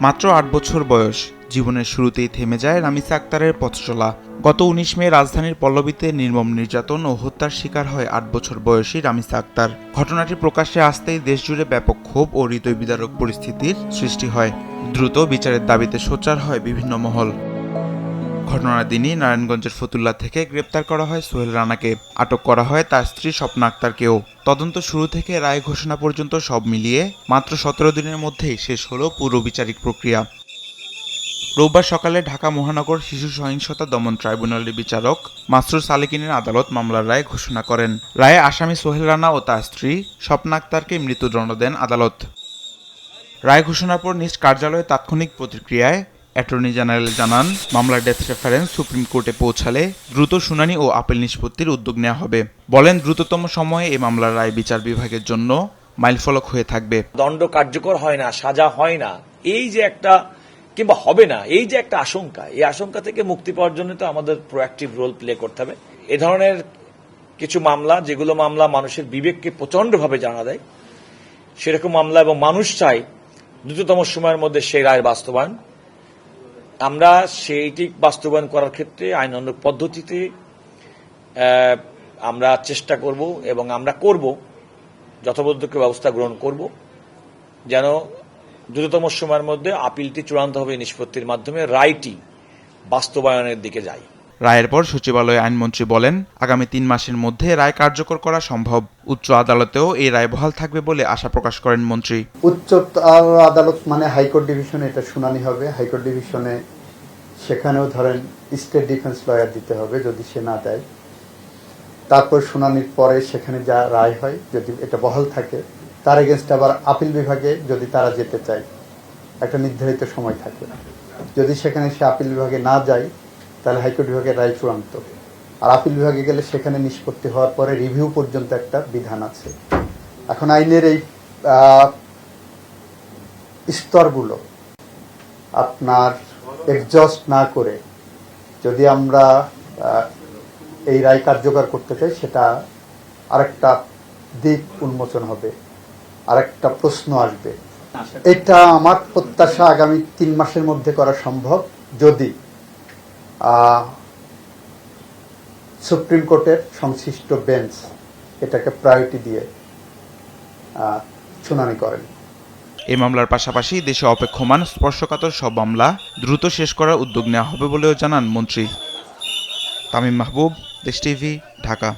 মাত্র ৮ বছর বয়স, জীবনের শুরুতেই থেমে যায় রামিসা আক্তারের পথ চলা। গত ১৯ মে রাজধানীর পল্লবীতে নির্মম নির্যাতন ও হত্যার শিকার হয় ৮ বছর বয়সী রামিসা আক্তার। ঘটনাটি প্রকাশ্যে আসতেই দেশজুড়ে ব্যাপক ক্ষোভ ও হৃদয় বিদারক পরিস্থিতির সৃষ্টি হয়। দ্রুত বিচারের দাবিতে সোচ্চার হয় বিভিন্ন মহল। ঘটনার দিনই নারায়ণগঞ্জের ফতুল্লা থেকে গ্রেপ্তার করা হয় সোহেল রানাকে। আটক করা হয় তার স্ত্রী স্বপ্না আক্তারকেও। তদন্ত শুরু থেকে রায় ঘোষণা পর্যন্ত সব মিলিয়ে মাত্র ১৭ দিনের মধ্যেই শেষ হলো পুরো বিচারিক প্রক্রিয়া। রোববার সকালে ঢাকা মহানগর শিশু সহিংসতা দমন ট্রাইব্যুনালের বিচারক মাসরুর সালেকিনের আদালত মামলার রায় ঘোষণা করেন। রায়ে আসামি সোহেল রানা ও তার স্ত্রী স্বপ্না আক্তারকে মৃত্যুদণ্ড দেন আদালত। রায় ঘোষণার পর নিজ কার্যালয়ে তাৎক্ষণিক প্রতিক্রিয়ায় অ্যাটর্নি জেনারেল জানান, মামলার ডেথ রেফারেন্স সুপ্রিম কোর্টে পৌঁছালে দ্রুত শুনানি ও আপিল নিষ্পত্তির উদ্যোগ নেওয়া হবে। বলেন, দ্রুততম সময়ে এই মামলার রায় বিচার বিভাগের জন্য মাইলফলক হয়ে থাকবে। দণ্ড কার্যকর হয় না, সাজা হয় না, এই যে একটা কিংবা হবে না, এই যে একটা আশঙ্কা, এই আশঙ্কা থেকে মুক্তি পাওয়ার জন্য তো আমাদের প্রোঅ্যাক্টিভ রোল প্লে করতে হবে। এ ধরনের কিছু মামলা, যেগুলো মামলা মানুষের বিবেককে প্রচন্ডভাবে জানা দেয়, সেরকম মামলা এবং মানুষ চাই দ্রুততম সময়ের মধ্যে সেই রায় বাস্তবায়ন। আমরা সেইটি বাস্তবায়ন করার ক্ষেত্রে আইনানুগ পদ্ধতিতে আমরা চেষ্টা করব এবং আমরা করব, যথাযথ ব্যবস্থা গ্রহণ করব যেন দ্রুততম সময়ের মধ্যে আপিলটি চূড়ান্তভাবে নিষ্পত্তির মাধ্যমে রায়টি বাস্তবায়নের দিকে যায়। রায়ের পর সচিবালয়ে আইনমন্ত্রী বলেন, আগামী ৩ মাসের মধ্যে রায় কার্যকর করা সম্ভব। উচ্চ আদালতেও এই রায় বহাল থাকবে বলে আশা প্রকাশ করেন মন্ত্রী। উচ্চ আদালত মানে হাইকোর্ট ডিভিশনে এটা শুনানি হবে। হাইকোর্ট ডিভিশনে সেখানেও ধরেন স্টেট ডিফেন্স লয়ার দিতে হবে, যদি সে না দেয়। তারপর শুনানির পরে সেখানে যা রায় হয়, যদি এটা বহাল থাকে, তার এগেনস্ট আবার আপিল বিভাগে যদি তারা যেতে চায়, একটা নির্ধারিত সময় থাকে। যদি সেখানে সে আপিল বিভাগে না যায়, তাহলে হাইকোর্ট বিভাগের রায় চূড়ান্ত। আর আপিল বিভাগে গেলে সেখানে নিষ্পত্তি হওয়ার পরে রিভিউ পর্যন্ত একটা বিধান আছে। এখন আইনের এই স্তরগুলো আপনার এক্সজস্ট না করে যদি আমরা এই রায় কার্যকর করতে চাই, সেটা আরেকটা দিক উন্মোচন হবে, আরেকটা প্রশ্ন আসবে। এটা আমার প্রত্যাশা আগামী ৩ মাসের মধ্যে করা সম্ভব, যদি সুপ্রিম কোর্টের সংশ্লিষ্ট বেঞ্চ এটাকে প্রায়োরিটি দিয়ে শুনানি করেন। এই মামলার পাশাপাশি দেশে অপেক্ষমান স্পর্শকাতর সব মামলা দ্রুত শেষ করার উদ্যোগ নেওয়া হবে বলেও জানান মন্ত্রী। তামিম মাহবুব, দেশ টিভি, ঢাকা।